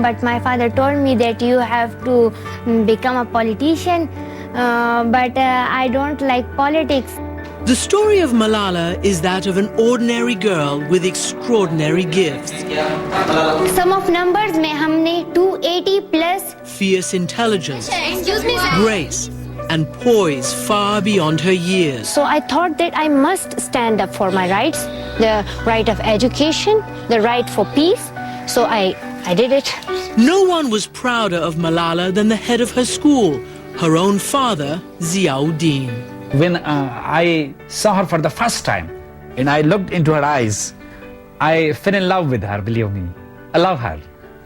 but my father told me that you have to become a politician, but I don't like politics. The story of Malala is that of an ordinary girl with extraordinary gifts. Sum of numbers में हमने 280 plus Fierce intelligence, grace, and poise far beyond her years. So I thought that I must stand up for my rights, the right of education, the right for peace. So I did it. No one was prouder of Malala than the head of her school, her own father, Ziauddin. When I saw her for the first time and I looked into her eyes, I fell in love with her, believe me. I love her.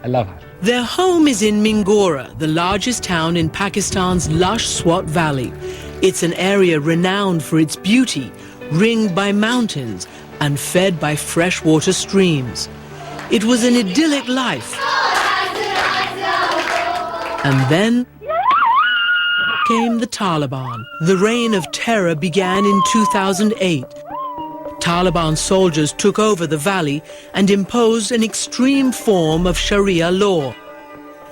I love her. Their home is in Mingora, the largest town in Pakistan's lush Swat Valley. It's an area renowned for its beauty, ringed by mountains and fed by freshwater streams. It was an idyllic life. And then came the Taliban. The reign of terror began in 2008. Taliban soldiers took over the valley and imposed an extreme form of Sharia law.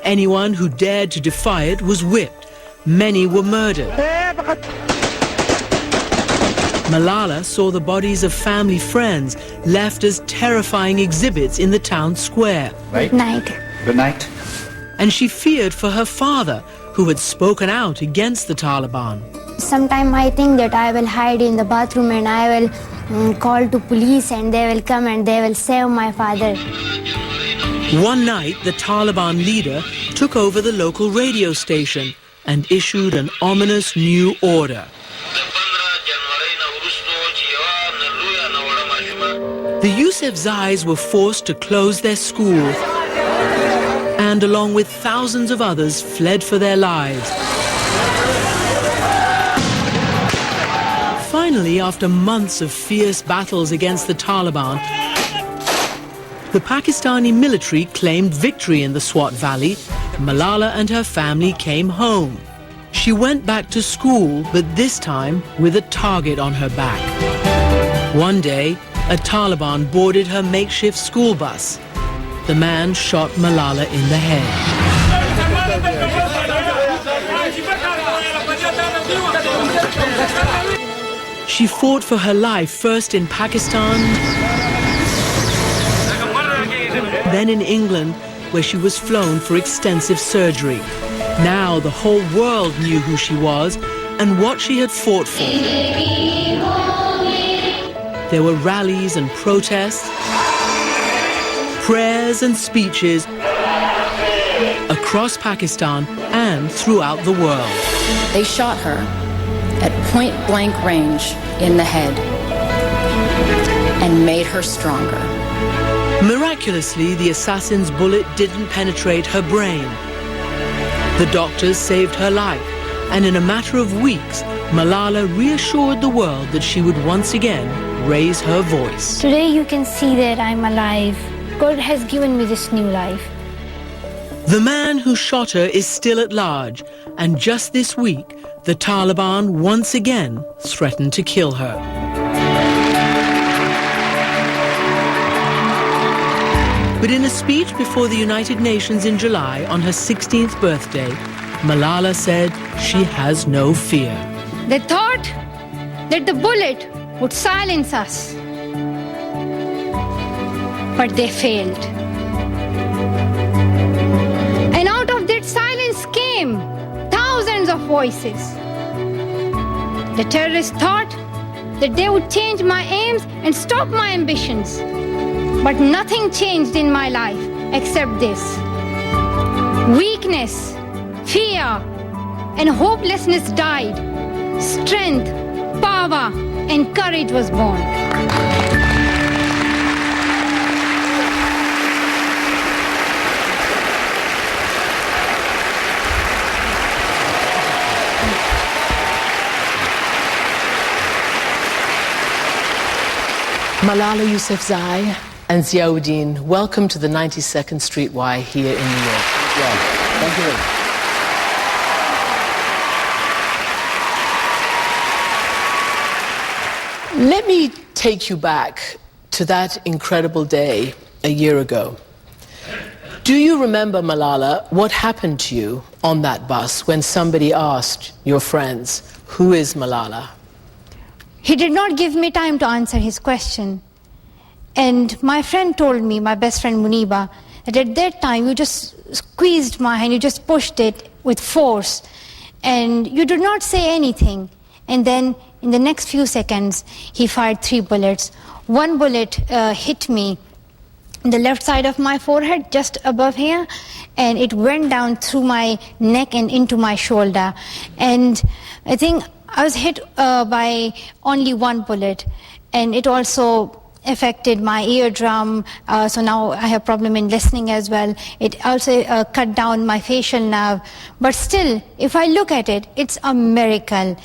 Anyone who dared to defy it was whipped. Many were murdered. Malala saw the bodies of family friends left as terrifying exhibits in the town square. Right? Good night. Good night. And she feared for her father, who had spoken out against the Taliban. Sometimes I think that I will hide in the bathroom and I will call to police and they will come and they will save my father. One night, the Taliban leader took over the local radio station and issued an ominous new order. The Yousafzais were forced to close their school and, along with thousands of others, fled for their lives. Finally, after months of fierce battles against the Taliban, the Pakistani military claimed victory in the Swat Valley. Malala and her family came home. She went back to school, but this time with a target on her back. One day, a Taliban boarded her makeshift school bus. The man shot Malala in the head. She fought for her life first in Pakistan, then in England, where she was flown for extensive surgery. Now the whole world knew who she was and what she had fought for. There were rallies and protests, prayers and speeches across Pakistan and throughout the world. They shot her at point-blank range in the head and made her stronger. Miraculously, the assassin's bullet didn't penetrate her brain. The doctors saved her life, and in a matter of weeks, Malala reassured the world that she would once again raise her voice. Today you can see that I'm alive. God has given me this new life. The man who shot her is still at large, and just this week, the Taliban once again threatened to kill her. But in a speech before the United Nations in July on her 16th birthday, Malala said she has no fear. They thought that the bullet would silence us, but they failed. And out of that silence came thousands of voices. The terrorists thought that they would change my aims and stop my ambitions. But nothing changed in my life except this. Weakness, fear, and hopelessness died. Strength, power, and courage was born. Malala Yousafzai and Ziauddin, welcome to the 92nd Street Y here in New York. Thank you very much. Let me take you back to that incredible day a year ago. Do you remember, Malala, what happened to you on that bus when somebody asked your friends, who is Malala? He did not give me time to answer his question. And my friend told me, my best friend Muniba, that at that time you just squeezed my hand, you just pushed it with force, and you did not say anything. And then in the next few seconds, he fired 3 bullets. One bullet hit me in the left side of my forehead, just above here, and it went down through my neck and into my shoulder. And I think I was hit by only 1 bullet, and it also affected my eardrum, so now I have problem in listening as well. It also cut down my facial nerve. But still, if I look at it, it's a miracle.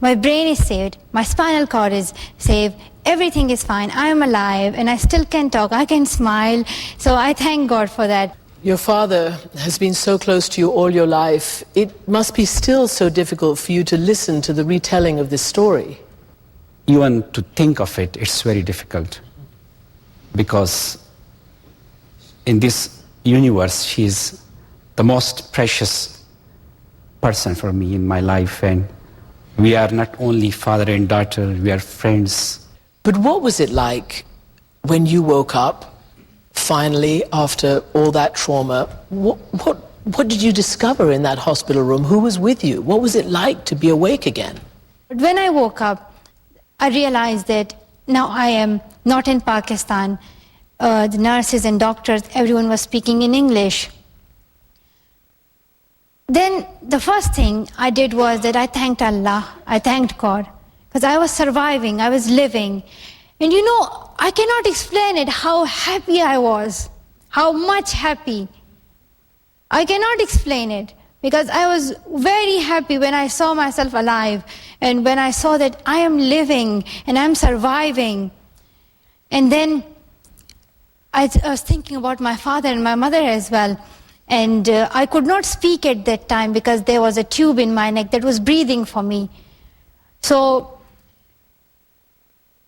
My brain is saved, my spinal cord is saved, everything is fine, I am alive, and I still can talk, I can smile, so I thank God for that. Your father has been so close to you all your life. It must be still so difficult for you to listen to the retelling of this story. Even to think of it, it's very difficult. Because in this universe, she's the most precious person for me in my life. And we are not only father and daughter, we are friends. But what was it like when you woke up, finally, after all that trauma? What did you discover in that hospital room? Who was with you? What was it like to be awake again? But when I woke up, I realized that now I am not in Pakistan. The nurses and doctors, everyone was speaking in English. Then the first thing I did was that I thanked Allah, I thanked God, because I was surviving, I was living. And you know, I cannot explain it, how happy I was, how much happy. I cannot explain it, because I was very happy when I saw myself alive, and when I saw that I am living and I'm surviving. And then I was thinking about my father and my mother as well. And I could not speak at that time because there was a tube in my neck that was breathing for me. So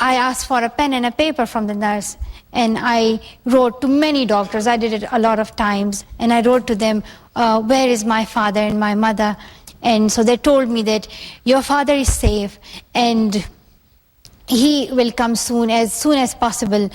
I asked for a pen and a paper from the nurse, and I wrote to many doctors. I did it a lot of times, and I wrote to them, where is my father and my mother? And so they told me that your father is safe and he will come soon as possible.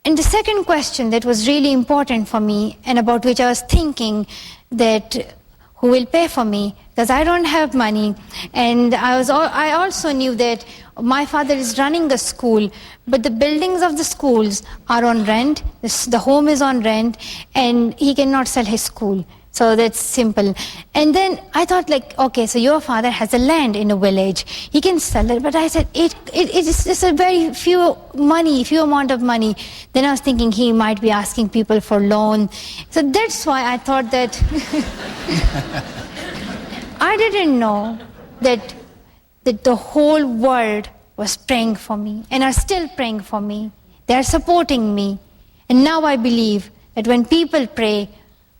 And the second question that was really important for me, and about which I was thinking, that who will pay for me, because I don't have money. And I also knew that my father is running the school, but the buildings of the schools are on rent, the home is on rent, and he cannot sell his school. So that's simple. And then I thought, like, okay, so your father has a land in a village, he can sell it. But I said, it is just a very few amount of money. Then I was thinking he might be asking people for loan. So that's why I thought that I didn't know that the whole world was praying for me, and are still praying for me. They are supporting me. And now I believe that when people pray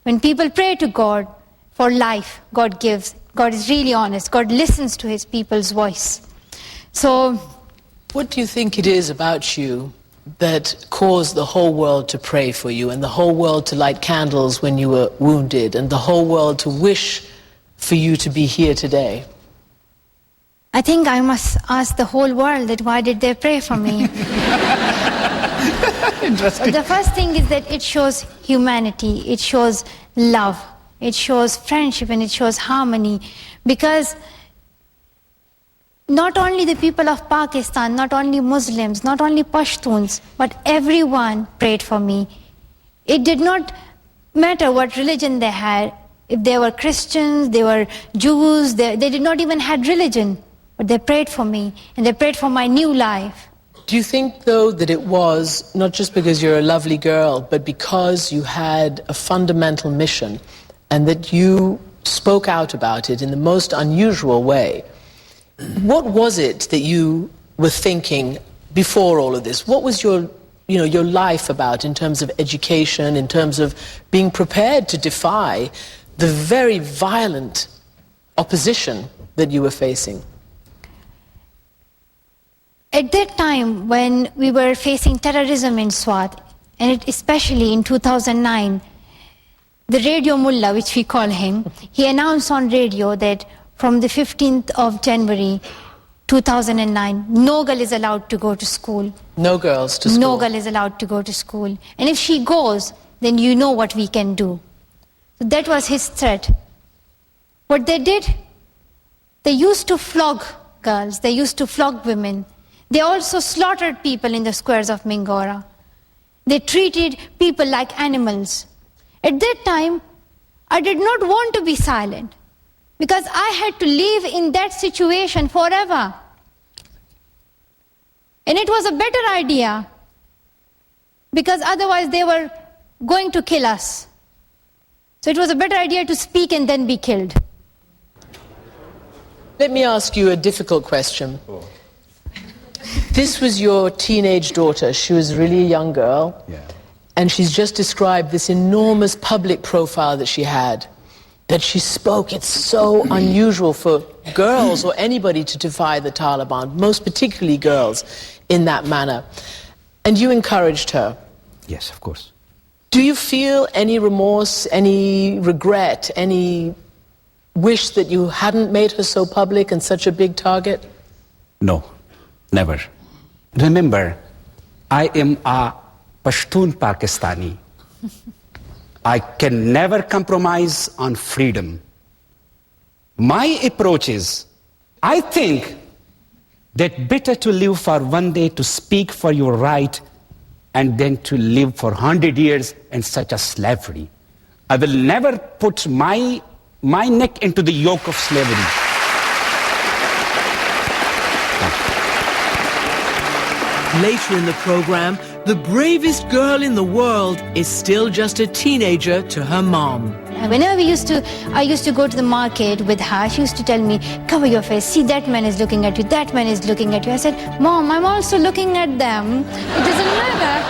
to God for life, God gives. God is really honest. God listens to his people's voice. So, what do you think it is about you that caused the whole world to pray for you, and the whole world to light candles when you were wounded, and the whole world to wish for you to be here today? I think I must ask the whole world that why did they pray for me? Interesting. The first thing is that it shows humanity, it shows love, it shows friendship, and it shows harmony. Because not only the people of Pakistan, not only Muslims, not only Pashtuns, but everyone prayed for me. It did not matter what religion they had. If they were Christians, they were Jews, they did not even have religion. But they prayed for me, and they prayed for my new life. Do you think, though, that it was not just because you're a lovely girl, but because you had a fundamental mission, and that you spoke out about it in the most unusual way? What was it that you were thinking before all of this? What was your life about in terms of education, in terms of being prepared to defy the very violent opposition that you were facing? At that time, when we were facing terrorism in Swat, and especially in 2009, the radio mullah, which we call him, he announced on radio that from the 15th of January 2009, no girl is allowed to go to school. No girls to school. No girl is allowed to go to school. And if she goes, then you know what we can do. So that was his threat. What they did, they used to flog girls, they used to flog women. They also slaughtered people in the squares of Mingora. They treated people like animals. At that time, I did not want to be silent because I had to live in that situation forever. And it was a better idea because otherwise they were going to kill us. So it was a better idea to speak and then be killed. Let me ask you a difficult question. This was your teenage daughter. She was really a young girl. Yeah. And she's just described this enormous public profile that she had, that she spoke. It's so unusual for girls or anybody to defy the Taliban, most particularly girls, in that manner. And you encouraged her. Yes, of course. Do you feel any remorse, any regret, any wish that you hadn't made her so public and such a big target? No, never. Remember, I am a Pashtun Pakistani. I can never compromise on freedom. My approach is, I think that better to live for one day to speak for your right and then to live for 100 years in such a slavery. I will never put my neck into the yoke of slavery. Later in the program, the bravest girl in the world is still just a teenager to her mom. Whenever I used to go to the market with her, she used to tell me, cover your face, see that man is looking at you, that man is looking at you. I said, Mom, I'm also looking at them. It doesn't matter.